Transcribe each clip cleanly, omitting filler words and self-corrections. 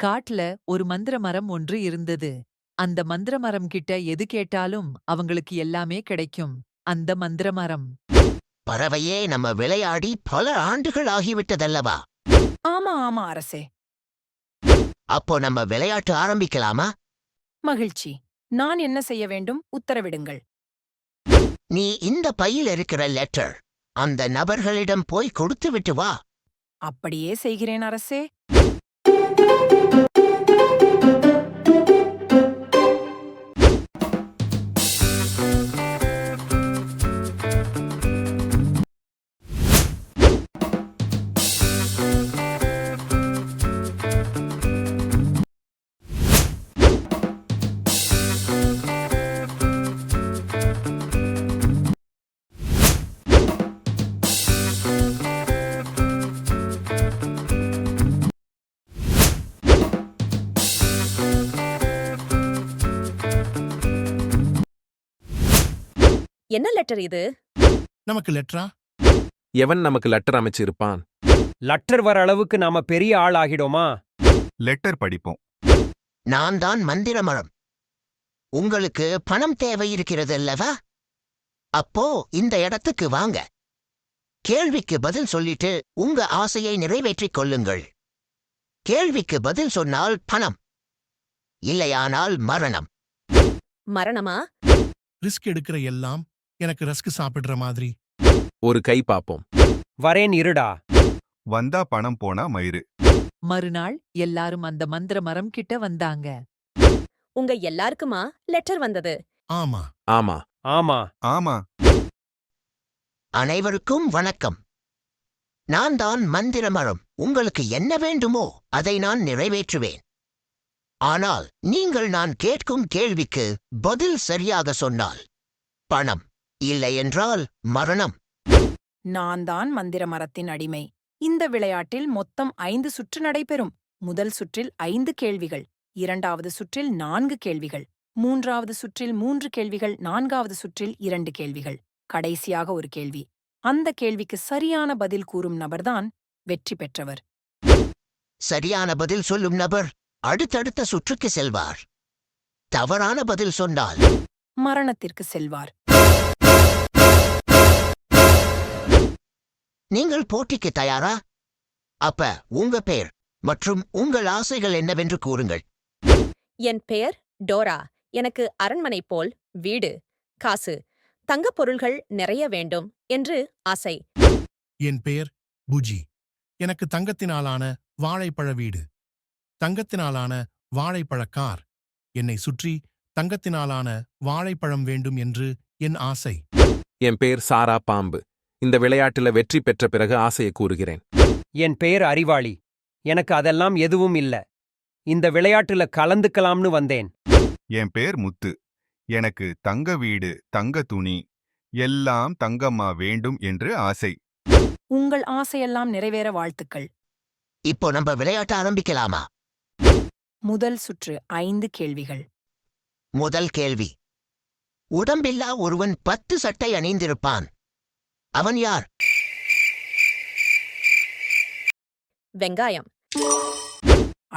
காட்டுல ஒரு மந்திர மரம் ஒன்று இருந்தது. அந்த மந்திர மரம் கிட்ட எது கேட்டாலும் அவங்களுக்கு எல்லாமே கிடைக்கும். அந்த மந்திர மரம். பறவையே, நம்ம விளையாடி பல ஆண்டுகள் ஆகிவிட்டதல்லவா? ஆமா ஆமா அரசே. அப்போ நம்ம விளையாட்டு ஆரம்பிக்கலாமா? மகிழ்ச்சி. நான் என்ன செய்ய வேண்டும்? உத்தரவிடுங்கள். நீ இந்த பையில் இருக்கிற லெட்டர் அந்த நபர்களிடம் போய் கொடுத்து விட்டு வா. அப்படியே செய்கிறேன் அரசே. என்ன லெட்டர் இது? நமக்கு லெட்டரா? எவன் நமக்கு லெட்டர் அமைச்சிருப்பான்? லெட்டர் வர அளவுக்கு நாம பெரிய ஆள் ஆகிடோமா? லெட்டர் படிப்போம். நான் தான் மந்திர மரம். உங்களுக்கு பணம் தேவை இருக்கிறது அல்லவா? அப்போ இந்த இடத்துக்கு வாங்க. கேள்விக்கு பதில் சொல்லிட்டு உங்க ஆசையை நிறைவேற்றிக் கொள்ளுங்கள். கேள்விக்கு பதில் சொன்னால் பணம், இல்லையானால் மரணம். மரணமா? ரிஸ்க் எடுக்கிற எல்லாம் எனக்கு ரஸ்க் சாப்பிடுற மாதிரி. ஒரு கை பாப்போம். வரேன் இருடா. வந்தா பணம் போனா மயிறு. மறுநாள் எல்லாரும் அந்த மந்திர மரம் கிட்ட வந்தாங்க. உங்க எல்லாருக்குமா லெட்டர் வந்தது? ஆமா. ஆமா. ஆமா. ஆமா. அனைவருக்கும் வணக்கம். நான் தான் மந்திர மரம். உங்களுக்கு என்ன வேண்டுமோ அதை நான் நிறைவேற்றுவேன். ஆனால் நீங்கள் நான் கேட்கும் கேள்விக்கு பதில் சரியாக சொன்னால் பணம், இல்லையென்றால் மரணம். நான் தான் மந்திர மரத்தின் அடிமை. இந்த விளையாட்டில் மொத்தம் 5 சுற்று நடைபெறும். முதல் சுற்றில் 5 கேள்விகள், இரண்டாவது சுற்றில் 4 கேள்விகள், மூன்றாவது சுற்றில் 3 கேள்விகள், நான்காவது சுற்றில் 2 கேள்விகள், கடைசியாக ஒரு கேள்வி. அந்த கேள்விக்கு சரியான பதில் கூறும் நபர்தான் வெற்றி பெற்றவர். சரியான பதில் சொல்லும் நபர் அடுத்தடுத்த சுற்றுக்கு செல்வார். தவறான பதில் சொன்னால் மரணத்திற்கு செல்வார். நீங்கள் போட்டிக்கு தயாரா? அப்ப உங்க பெயர் மற்றும் உங்கள் ஆசைகள் என்னவென்று கூறுங்கள். என் பெயர் டோரா. எனக்கு அரண்மனை போல் வீடு, காசு, தங்கப் பொருள்கள் நிறைய வேண்டும் என்று ஆசை. என் பெயர் புஜி. எனக்கு தங்கத்தினாலான வாழைப்பழ வீடு, தங்கத்தினாலான வாழைப்பழ கார், என்னை சுற்றி தங்கத்தினாலான வாழைப்பழம் வேண்டும் என்று என் ஆசை. என் பேர் சாரா பாம்பு. இந்த விளையாட்டுல வெற்றி பெற்ற பிறகு ஆசையை கூறுகிறேன். என் பெயர் அறிவாளி. எனக்கு அதெல்லாம் எதுவும் இல்ல. இந்த விளையாட்டுல கலந்துக்கலாம்னு வந்தேன். என் பேர் முத்து. எனக்கு தங்க வீடு, தங்க துணி, எல்லாம் தங்கம்மா வேண்டும் என்று ஆசை. உங்கள் ஆசையெல்லாம் நிறைவேற வாழ்த்துக்கள். இப்போ நம்ம விளையாட்ட ஆரம்பிக்கலாமா? முதல் சுற்று 5 கேள்விகள். முதல் கேள்வி. உடம்பில்லா ஒருவன் 10 சட்டை அணிந்திருப்பான். அவன் யார்? வெங்காயம்.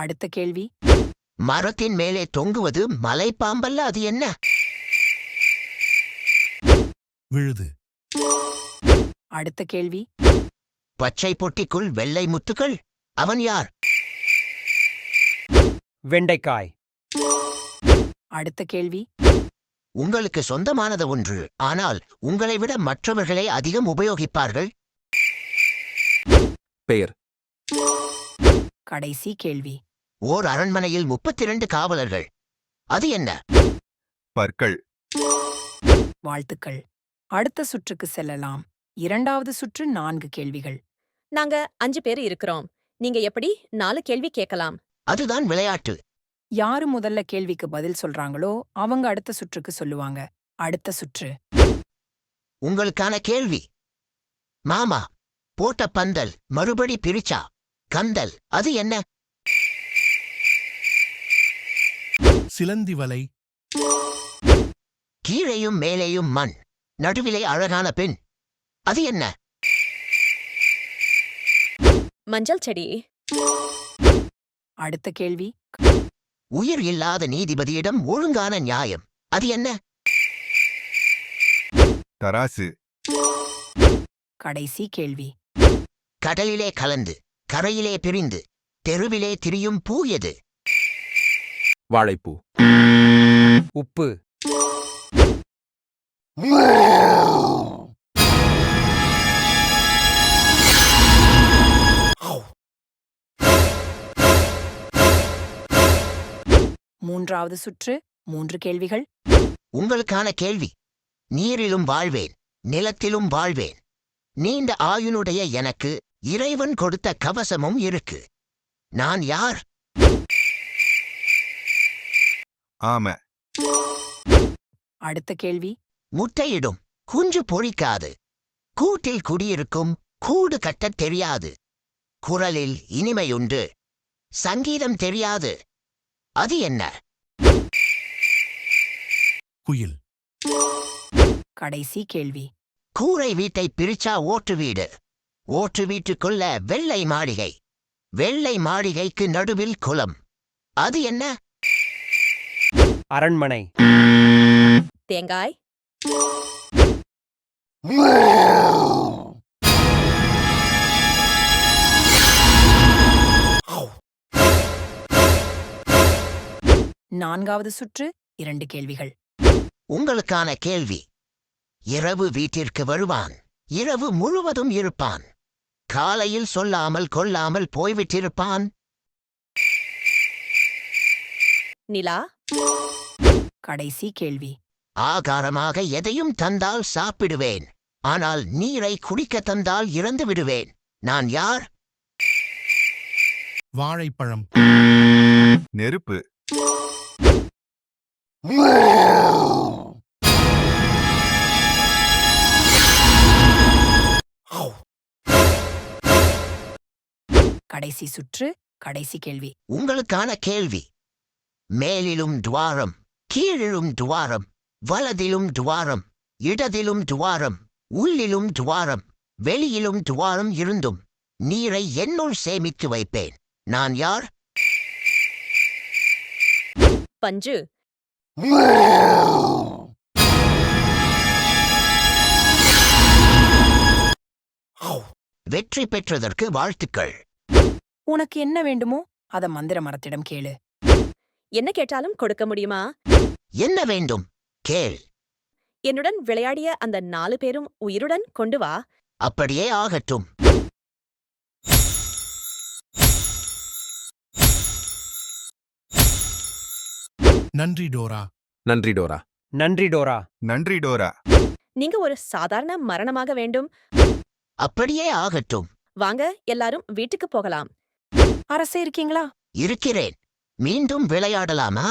அடுத்த கேள்வி. மரத்தின் மேலே தொங்குவது மலைப்பாம்பல்ல, அது என்ன? விழுது. அடுத்த கேள்வி. பச்சை பொட்டிக்குள் வெள்ளை முத்துக்கள். அவன் யார்? வெண்டைக்காய். அடுத்த கேள்வி. உங்களுக்கு சொந்தமானது ஒன்று, ஆனால் உங்களை விட மற்றவர்களே அதிகம் உபயோகிப்பார்கள். பெயர். கடைசி கேள்வி. ஓர் அரண்மனையில் 32 காவலர்கள். அது என்ன? பற்கள். வாழ்த்துக்கள். அடுத்த சுற்றுக்கு செல்லலாம். இரண்டாவது சுற்று 4 கேள்விகள். நாங்க 5 பேர் இருக்கிறோம். நீங்க எப்படி 4 கேள்வி கேட்கலாம்? அதுதான் விளையாட்டு. யாரு முதல்ல கேள்விக்கு பதில் சொல்றாங்களோ அவங்க அடுத்த சுற்றுக்கு சொல்லுவாங்க. அடுத்த சுற்று. உங்களுக்கான கேள்வி. மாமா போட்ட பந்தல் மறுபடி பிரிச்சா கந்தல், அது என்ன? சிலந்தி வலை. கீழேயும் மேலேயும் மண், நடுவிலே அழகான பெண், அது என்ன? மஞ்சள் செடி. அடுத்த கேள்வி. உயிர் இல்லாத நீதிபதியிடம் ஒழுங்கான நியாயம். அது என்ன? தராசு. கடைசி கேள்வி. கடலிலே கலந்து கரையிலே பிரிந்து தெருவிலே திரியும் பூ எது? வாழைப்பூ. உப்பு. மூன்றாவது சுற்று. 3 கேள்விகள். உங்களுக்கான கேள்வி. நீரிலும் வாழ்வேன், நிலத்திலும் வாழ்வேன். நீண்ட ஆயுளுடைய எனக்கு இறைவன் கொடுத்த கவசமும் இருக்கு. நான் யார்? ஆம. அடுத்த கேள்வி. முட்டையிடும், குஞ்சு பொறிக்காது. கூட்டில் குடியிருக்கும், கூடு கட்டத் தெரியாது. குரலில் இனிமையுண்டு, சங்கீதம் தெரியாது. அது என்ன? குயில். கடைசி கேள்வி. கூரை வீட்டை பிரிச்சா ஓட்டு வீடு. ஓட்டு வீட்டுக்குள்ள வெள்ளை மாளிகை. வெள்ளை மாளிகைக்கு நடுவில் குளம். அது என்ன? அரண்மனை. தேங்காய். நான்காவது சுற்று. 2 கேள்விகள். உங்களுக்கான கேள்வி. இரவு வீட்டிற்கு வருவான், இரவு முழுவதும் இருப்பான். காலையில் சொல்லாமல் கொள்ளாமல் போய்விட்டிருப்பான். நிலா. கடைசி கேள்வி. ஆகாரமாக எதையும் தந்தால் சாப்பிடுவேன், ஆனால் நீரை குடிக்க தந்தால் இறந்து விடுவேன். நான் யார்? வாழைப்பழம். நெருப்பு. கடைசி சுற்று. கடைசி கேள்வி. உங்களுக்கான கேள்வி. மேலிலும் துவாரம், கீழிலும் துவாரம், வலதிலும் துவாரம், இடதிலும் துவாரம், உள்ளிலும் துவாரம், வெளியிலும் துவாரம் இருந்தும் நீரை என்னுள் சேமித்து வைப்பேன். நான் யார்? பஞ்சு. வெற்றி பெற்றதற்கு வாழ்த்துக்கள். உனக்கு என்ன வேண்டுமோ அத மந்திர மரத்திடம் கேளு. என்ன கேட்டாலும் கொடுக்க முடியுமா? என்ன வேண்டும்? கேள். என்னுடன் விளையாடிய அந்த 4 பேரும் உயிருடன் கொண்டு வா. அப்படியே ஆகட்டும். நன்றி டோரா. நன்றி டோரா. நன்றி டோரா. நன்றி டோரா. நீங்க ஒரு சாதாரண மரணமாக வேண்டும். அப்படியே ஆகட்டும். வாங்க எல்லாரும் வீட்டுக்கு போகலாம். அரசே இருக்கீங்களா? இருக்கிறேன். மீண்டும் விளையாடலாமா?